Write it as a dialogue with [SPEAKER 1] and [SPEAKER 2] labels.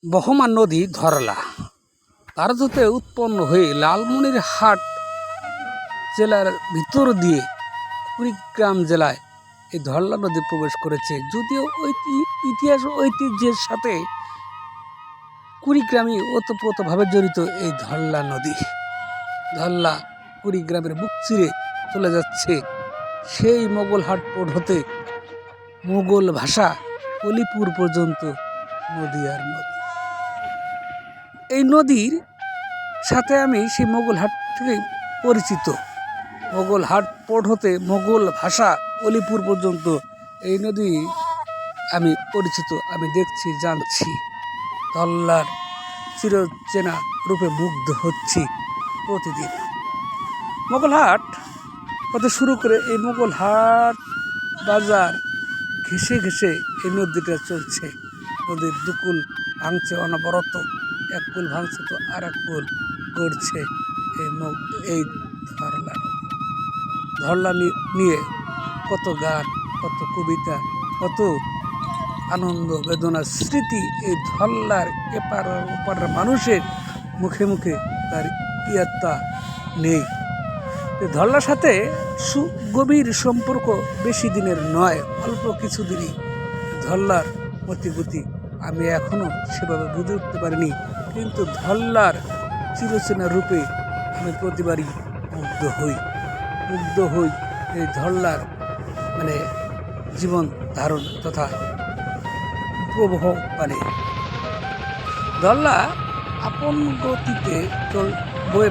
[SPEAKER 1] বহমান নদী ধরলা ভারতে উৎপন্ন হয়ে লালমনিরহাট জেলার ভিতর দিয়ে কুড়িগ্রাম জেলায় এই ধরলা নদী প্রবেশ করেছে। যদিও ইতিহাস ঐতিহ্যের সাথে কুড়িগ্রামই ওতপ্রোতভাবে জড়িত। এই ধরলা নদী ধরলা কুড়িগ্রামের বুক চিরে চলে যাচ্ছে সেই মোগলহাট পোর্ট হতে মোগল ভাষা অলিপুর পর্যন্ত নদী আর নদী। এই নদীর সাথে আমি সেই মোগলহাট থেকে পরিচিত। মোগলহাট পোর্ট হতে মোগল ভাষা অলিপুর পর্যন্ত এই নদী আমি পরিচিত। আমি দেখছি, জানছি, ধরলার চিরচেনা রূপে মুগ্ধ হচ্ছি প্রতিদিন। মোগলহাট হতে শুরু করে এই মোগলহাট বাজার ঘেঁষে ঘেঁষে এই নদীটা চলছে। নদীর দুকুল ভাঙছে অনবরত, এক কুল ভাঙছে তো আর এক কুল গড়ছে। এই ধরলা ধরলা নিয়ে কত গান, কত কবিতা, কত আনন্দ বেদনা স্মৃতি এই ধরলার এপার ওপার মানুষের মুখে মুখে তার ইয়াত্তা নেই। ধরলার সাথে গভীর সম্পর্ক বেশি দিনের নয়, অল্প কিছুদিনই। ধরলার মতিগতি আমি এখনো সেভাবে বুঝে উঠতে পারিনি, কিন্তু ধরলার চিরচেনা রূপে আমি প্রতিবারই মুগ্ধ হই এই ধরলার জীবন ধারণ তথা প্রবাহ। ধরলা আপন গতিতে বয়ে